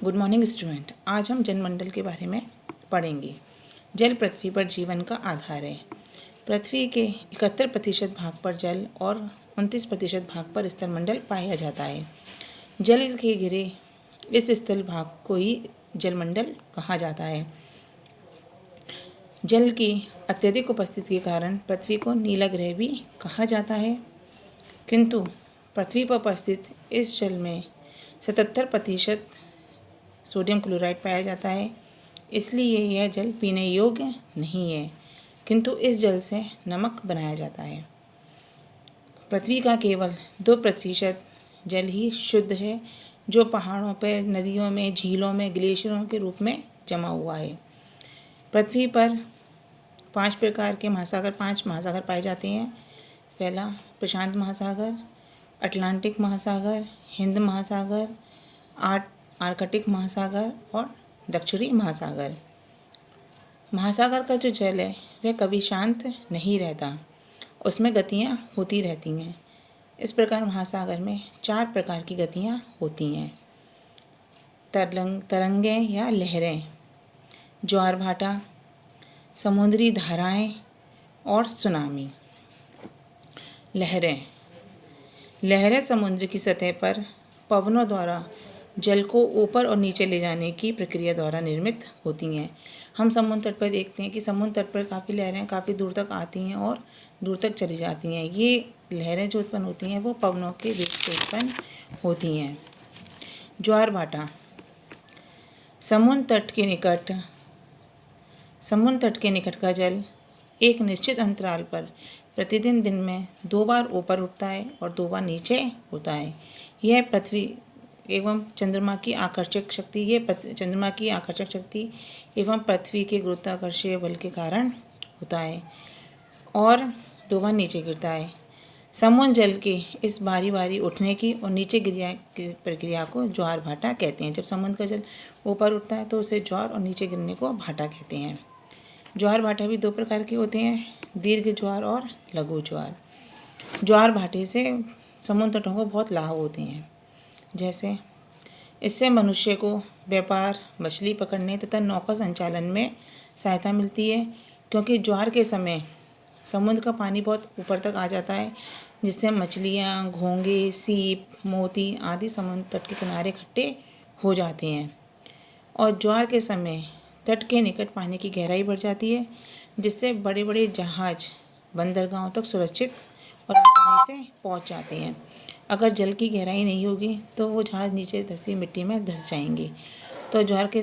Good morning student. आज हम जलमंडल के बारे में पढ़ेंगे। जल पृथ्वी पर जीवन का आधार है। पृथ्वी के 71% भाग पर जल और 29% भाग पर स्थलमंडल पाया जाता है। जल के घिरे इस स्थल भाग को ही जलमंडल कहा जाता है। जल की अत्यधिक उपस्थिति के कारण पृथ्वी को नीला ग्रह भी कहा जाता है, किंतु पृथ्वी पर उपस्थित इस जल में 77% सोडियम क्लोराइड पाया जाता है, इसलिए यह जल पीने योग्य नहीं है, किंतु इस जल से नमक बनाया जाता है। पृथ्वी का केवल 2% जल ही शुद्ध है, जो पहाड़ों पर, नदियों में, झीलों में, ग्लेशियरों के रूप में जमा हुआ है। पृथ्वी पर 5 महासागर पाए जाते हैं। पहला प्रशांत महासागर, अटलांटिक महासागर, हिंद महासागर, आर्कटिक महासागर और दक्षिणी महासागर। महासागर का जो जल है वह कभी शांत नहीं रहता, उसमें गतियाँ होती रहती हैं। इस प्रकार महासागर में 4 प्रकार की गतियाँ होती हैं। तरंगें या लहरें, ज्वार भाटा, समुद्री धाराएं और सुनामी। लहरें समुद्र की सतह पर पवनों द्वारा जल को ऊपर और नीचे ले जाने की प्रक्रिया द्वारा निर्मित होती हैं। हम समुद्र तट पर देखते हैं कि समुद्र तट पर काफ़ी लहरें काफ़ी दूर तक आती हैं और दूर तक चली जाती हैं। ये लहरें जो उत्पन्न होती हैं वो पवनों के वेग से उत्पन्न होती हैं। ज्वार भाटा, समुद्र तट के निकट का जल एक निश्चित अंतराल पर प्रतिदिन दिन में 2 बार ऊपर उठता है और 2 बार नीचे होता है। यह पृथ्वी एवं चंद्रमा की आकर्षक शक्ति एवं पृथ्वी के गुरुत्वाकर्षीय बल के कारण होता है और 2 बार नीचे गिरता है। समुद्र जल के इस बारी बारी उठने की और नीचे गिरने की प्रक्रिया को ज्वार भाटा कहते हैं। जब समुद्र का जल ऊपर उठता है तो उसे ज्वार और नीचे गिरने को भाटा कहते हैं। ज्वार भाटा भी 2 प्रकार के होते हैं, दीर्घ ज्वार और लघु ज्वार। ज्वार भाटे से समुद्र तटों को बहुत लाभ होते हैं, जैसे इससे मनुष्य को व्यापार, मछली पकड़ने तथा नौका संचालन में सहायता मिलती है, क्योंकि ज्वार के समय समुद्र का पानी बहुत ऊपर तक आ जाता है, जिससे मछलियाँ, घोंगे, सीप, मोती आदि समुद्र तट के किनारे इकट्ठे हो जाते हैं। और ज्वार के समय तट के निकट पानी की गहराई बढ़ जाती है, जिससे बड़े बड़े जहाज बंदरगाहों तक सुरक्षित और आसानी से पहुंच जाते हैं। अगर जल की गहराई नहीं होगी तो वो जहाज नीचे धंसी मिट्टी में धंस जाएंगे। तो ज्वार के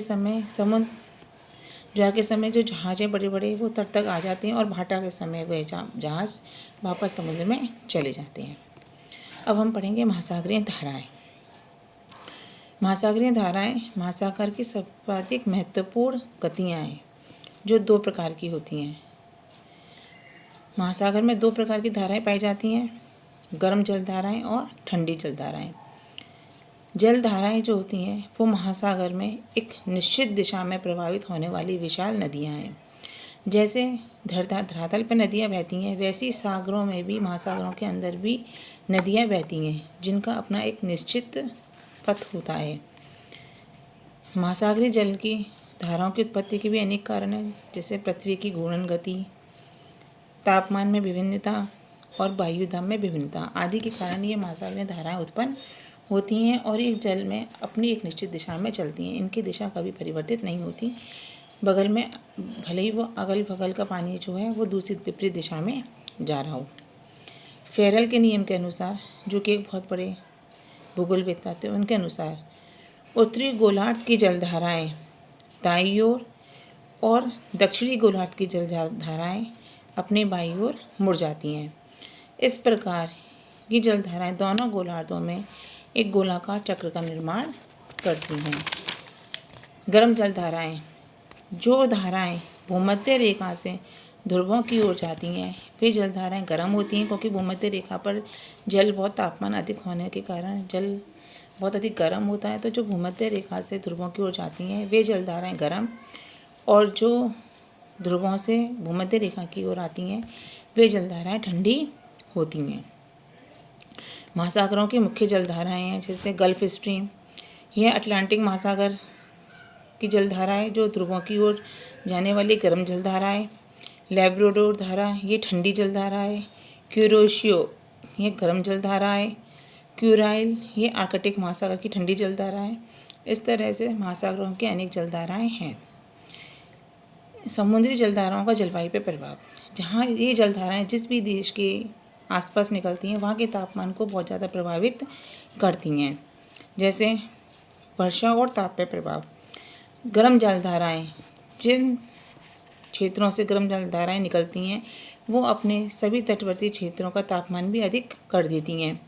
समय जो जहाज है बड़े बड़े वो तट तक आ जाते हैं और भाटा के समय वह जहाज वापस समुद्र में चले जाते हैं। अब हम पढ़ेंगे महासागरीय धाराएं। महासागर की सर्वाधिक महत्वपूर्ण गतियाँ हैं, जो 2 प्रकार की होती हैं। महासागर में 2 प्रकार की धाराएं पाई जाती हैं, गर्म जलधाराएं और ठंडी जलधाराएं। जलधाराएं जो होती हैं वो महासागर में एक निश्चित दिशा में प्रवाहित होने वाली विशाल नदियां हैं। जैसे धरातल पर नदियां बहती हैं, वैसी सागरों में भी, महासागरों के अंदर भी नदियां बहती हैं, जिनका अपना एक निश्चित पथ होता है। महासागरीय जल की धाराओं की उत्पत्ति के भी अनेक कारण हैं, जैसे पृथ्वी की घूर्णन गति, तापमान में विभिन्नता और वायुदाब में विभिन्नता आदि के कारण ये महासागरीय धाराएं उत्पन्न होती हैं और एक जल में अपनी एक निश्चित दिशा में चलती हैं। इनकी दिशा कभी परिवर्तित नहीं होती। बगल में भले ही वो अगल बगल का पानी जो है वो दूसरी विपरीत दिशा में जा रहा हो। फेरल के नियम के अनुसार, जो कि एक बहुत बड़े भूगोलवेत्ता थे, उनके अनुसार उत्तरी गोलार्ध की जलधाराएं दाईं ओर और दक्षिणी गोलार्ध की जलधाराएं अपने बाईं ओर मुड़ जाती हैं। इस प्रकार ये जलधाराएं दोनों गोलार्धों में एक गोलाकार चक्र का निर्माण करती हैं। गर्म जलधाराएं, जो धाराएं भूमध्य रेखा से ध्रुवों की ओर जाती हैं, वे जलधाराएं गर्म होती हैं, क्योंकि भूमध्य रेखा पर जल बहुत तापमान अधिक होने के कारण जल बहुत अधिक गर्म होता है। तो जो भूमध्य रेखा से ध्रुवों की ओर जाती हैं वे जलधाराएं गर्म, और जो ध्रुवों से भूमध्य रेखा की ओर आती हैं वे जलधाराएं ठंडी होती हैं। महासागरों की मुख्य जलधाराएं हैं, जैसे गल्फ स्ट्रीम, यह अटलांटिक महासागर की जलधारा है जो ध्रुवों की ओर जाने वाली गर्म जलधारा है। लैब्राडोर धारा ये ठंडी जलधारा है। क्यूरोशियो ये गर्म जलधारा है। क्यूराइल ये आर्कटिक महासागर की ठंडी जलधारा है। इस तरह से महासागरों की अनेक जलधाराएं हैं। समुद्री जलधाराओं का जलवायु पर प्रभाव। जहाँ ये जलधाराएं जिस भी देश के आसपास निकलती हैं वहाँ के तापमान को बहुत ज़्यादा प्रभावित करती हैं। जैसे वर्षा और ताप पर प्रभाव। गर्म जलधाराएं, जिन क्षेत्रों से गर्म जलधाराएं निकलती हैं वो अपने सभी तटवर्ती क्षेत्रों का तापमान भी अधिक कर देती हैं,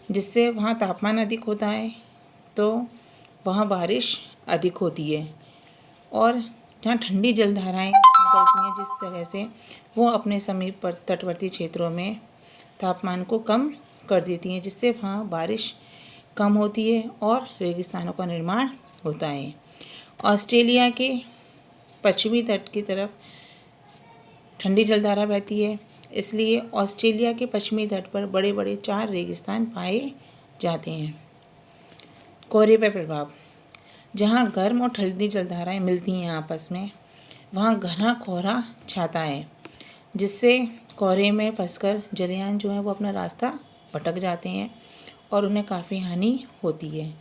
जिससे वहाँ तापमान अधिक होता है तो वहाँ बारिश अधिक होती है। और जहाँ ठंडी जलधाराएं निकलती हैं जिस तरह से वो अपने समीप पर तटवर्ती क्षेत्रों में तापमान को कम कर देती हैं, जिससे वहाँ बारिश कम होती है और रेगिस्तानों का निर्माण होता है। ऑस्ट्रेलिया के पश्चिमी तट की तरफ ठंडी जलधारा बहती है, इसलिए ऑस्ट्रेलिया के पश्चिमी तट पर बड़े बड़े 4 रेगिस्तान पाए जाते हैं। कोहरे पर प्रभाव। जहाँ गर्म और ठंडी जलधाराएं मिलती हैं आपस में वहाँ घना कोहरा छाता है, जिससे कोहरे में फंसकर जलयान जो है वो अपना रास्ता भटक जाते हैं और उन्हें काफ़ी हानि होती है।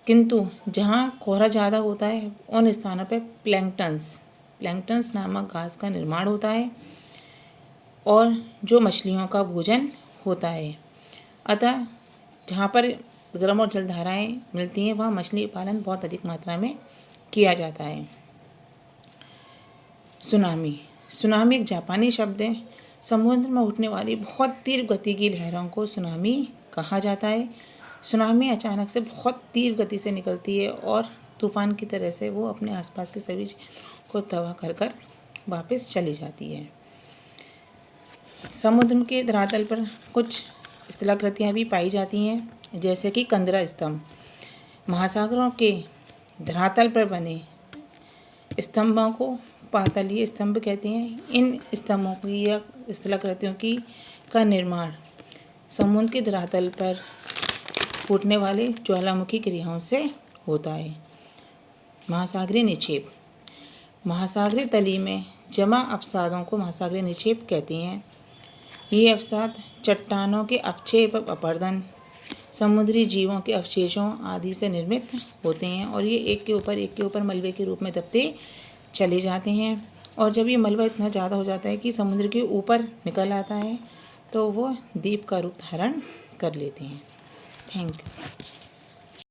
किंतु जहाँ कोहरा ज़्यादा होता है उन स्थानों पर प्लैंक्टन्स नामक घास का निर्माण होता है और जो मछलियों का भोजन होता है। अतः जहाँ पर गर्म और जलधाराएं मिलती हैं वहाँ मछली पालन बहुत अधिक मात्रा में किया जाता है। सुनामी एक जापानी शब्द है। समुद्र में उठने वाली बहुत तीव्र गति की लहरों को सुनामी कहा जाता है। सुनामी अचानक से बहुत तीव्र गति से निकलती है और तूफान की तरह से वो अपने आसपास के सभी को तबाह कर वापस चली जाती है। समुद्र के धरातल पर कुछ स्थलाकृतियाँ भी पाई जाती हैं, जैसे कि कंदरा स्तंभ। महासागरों के धरातल पर बने स्तंभों को पातलीय स्तंभ कहते हैं। इन स्तंभों की या स्थलाकृतियों का निर्माण समुद्र के धरातल पर फूटने वाले ज्वालामुखी क्रियाओं से होता है। महासागरीय निक्षेप। महासागरीय तली में जमा अवसादों को महासागरीय निक्षेप कहते हैं। ये अवसाद चट्टानों के अपक्षेप, अपरदन, समुद्री जीवों के अवशेषों आदि से निर्मित होते हैं और ये एक के ऊपर मलबे के रूप में दबते चले जाते हैं। और जब ये मलबा इतना ज़्यादा हो जाता है कि समुद्र के ऊपर निकल आता है तो वो द्वीप का रूप धारण कर लेते हैं। Thank you.